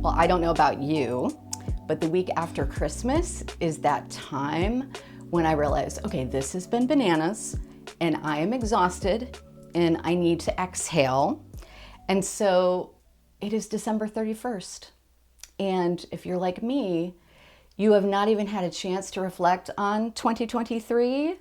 Well, I don't know about you, but the week after Christmas is that time when I realize, okay, this has been bananas and I am exhausted and I need to exhale. And so it is December 31st. And if you're like me, you have not even had a chance to reflect on 2023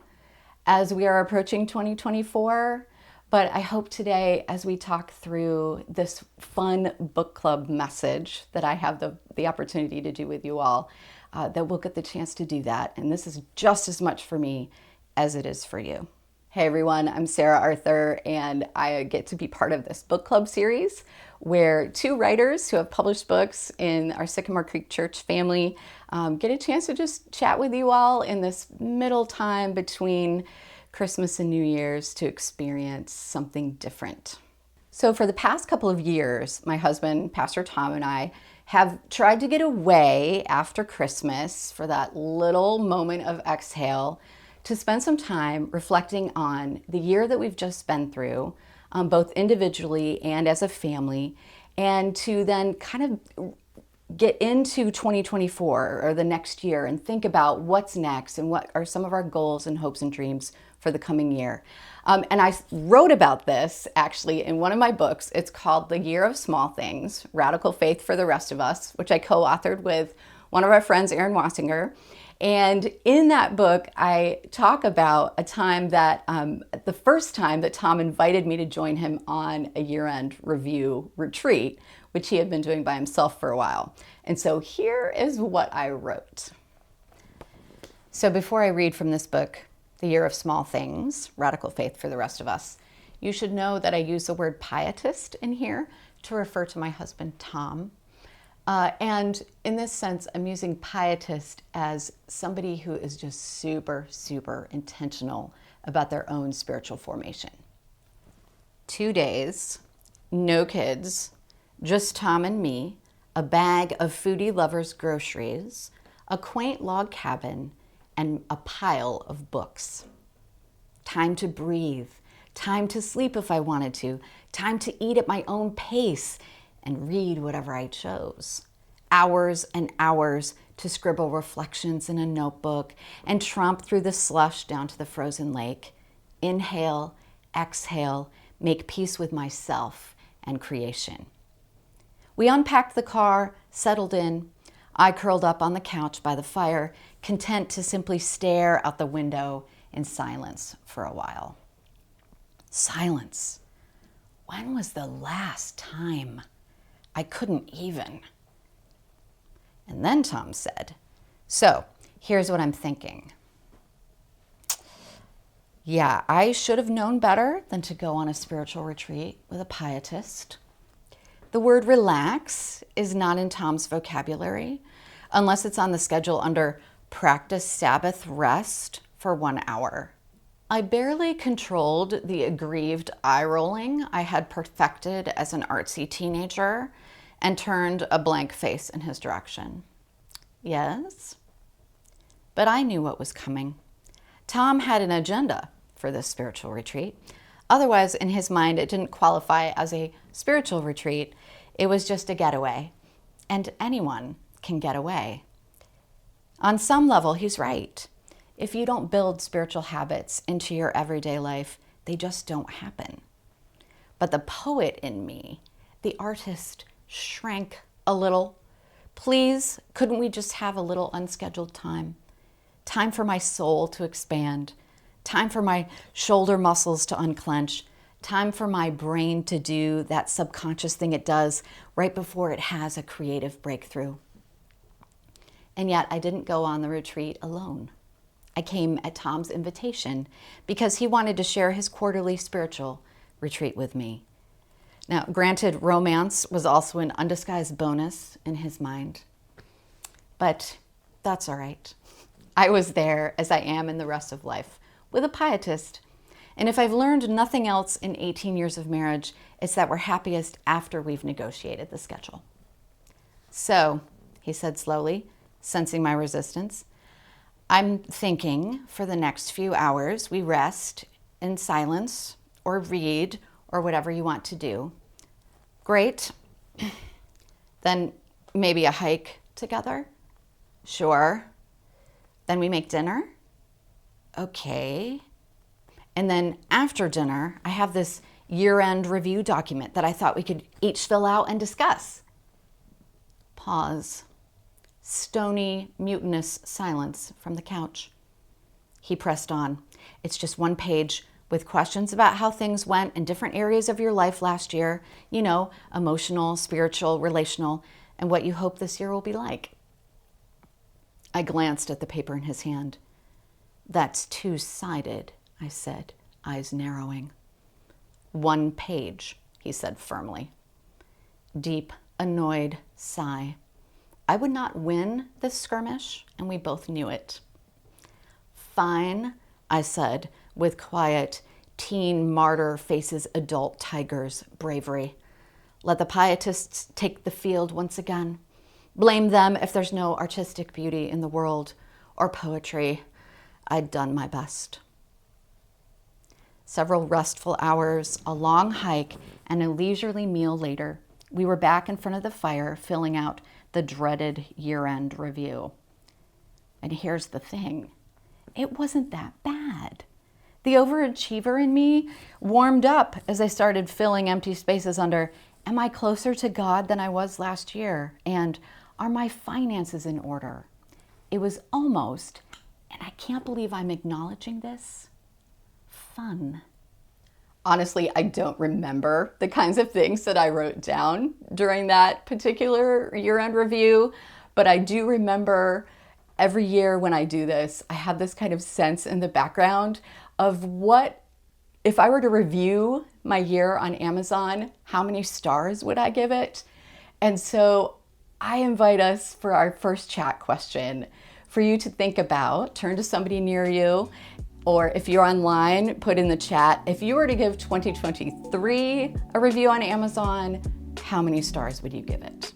as we are approaching 2024. But I hope today, as we talk through this fun book club message that I have the opportunity to do with you all, that we'll get the chance to do that. And this is just as much for me as it is for you. Hey everyone, I'm Sarah Arthur, and I get to be part of this book club series where two writers who have published books in our Sycamore Creek Church family get a chance to just chat with you all in this middle time between Christmas and New Year's to experience something different. So for the past couple of years, my husband, Pastor Tom, and I have tried to get away after Christmas for that little moment of exhale to spend some time reflecting on the year that we've just been through, both individually and as a family, and to then kind of get into 2024 or the next year and think about what's next and what are some of our goals and hopes and dreams for the coming year. And I wrote about this actually in one of my books. It's called The Year of Small Things, Radical Faith for the Rest of Us, which I co-authored with one of our friends, Aaron Wassinger. And in that book, I talk about a time that, the first time that Tom invited me to join him on a year-end review retreat, which he had been doing by himself for a while. And so here is what I wrote. So before I read from this book, The Year of Small Things, Radical Faith for the Rest of Us, you should know that I use the word pietist in here to refer to my husband, Tom. And in this sense, I'm using pietist as somebody who is just super, super intentional about their own spiritual formation. 2 days, no kids, just Tom and me, a bag of foodie lovers' groceries, a quaint log cabin, and a pile of books. Time to breathe, time to sleep if I wanted to, time to eat at my own pace, and read whatever I chose. Hours and hours to scribble reflections in a notebook and tromp through the slush down to the frozen lake. Inhale, exhale, make peace with myself and creation. We unpacked the car, settled in. I curled up on the couch by the fire, content to simply stare out the window in silence for a while. Silence. When was the last time? I couldn't even. And then Tom said, so here's what I'm thinking. Yeah, I should have known better than to go on a spiritual retreat with a pietist. The word relax is not in Tom's vocabulary unless it's on the schedule under practice Sabbath rest for 1 hour. I barely controlled the aggrieved eye rolling I had perfected as an artsy teenager and turned a blank face in his direction. Yes? But I knew what was coming. Tom had an agenda for this spiritual retreat. Otherwise, in his mind, it didn't qualify as a spiritual retreat. It was just a getaway. And anyone can get away. On some level, he's right. If you don't build spiritual habits into your everyday life, they just don't happen. But the poet in me, the artist, shrank a little. Please, couldn't we just have a little unscheduled time? Time for my soul to expand. Time for my shoulder muscles to unclench. Time for my brain to do that subconscious thing it does right before it has a creative breakthrough. And yet I didn't go on the retreat alone. I came at Tom's invitation because he wanted to share his quarterly spiritual retreat with me. Now, granted, romance was also an undisguised bonus in his mind, but that's all right. I was there, as I am in the rest of life, with a pietist. And if I've learned nothing else in 18 years of marriage, it's that we're happiest after we've negotiated the schedule. So, he said slowly, sensing my resistance, I'm thinking for the next few hours we rest in silence or read or whatever you want to do. Great. Then Maybe a hike together? Sure. Then we make dinner? Okay. And then after dinner, I have this year-end review document that I thought we could each fill out and discuss. Pause. Stony, mutinous silence from the couch. He pressed on. It's just one page with questions about how things went in different areas of your life last year, you know, emotional, spiritual, relational, and what you hope this year will be like. I glanced at the paper in his hand. That's two-sided, I said, eyes narrowing. One page, he said firmly. Deep, annoyed sigh. I would not win this skirmish, and we both knew it. Fine, I said, with quiet, teen martyr faces adult tiger's bravery. Let the pietists take the field once again. Blame them if there's no artistic beauty in the world or poetry. I'd done my best. Several restful hours, a long hike, and a leisurely meal later, we were back in front of the fire filling out the dreaded year-end review. And here's the thing. It wasn't that bad. The overachiever in me warmed up as I started filling empty spaces under, am I closer to God than I was last year? And are my finances in order? It was almost, and I can't believe I'm acknowledging this, fun. Honestly, I don't remember the kinds of things that I wrote down during that particular year-end review, but I do remember every year when I do this, I have this kind of sense in the background of what, if I were to review my year on Amazon, how many stars would I give it? And so I invite us for our first chat question for you to think about, turn to somebody near you, or if you're online, put in the chat, if you were to give 2023 a review on Amazon, how many stars would you give it?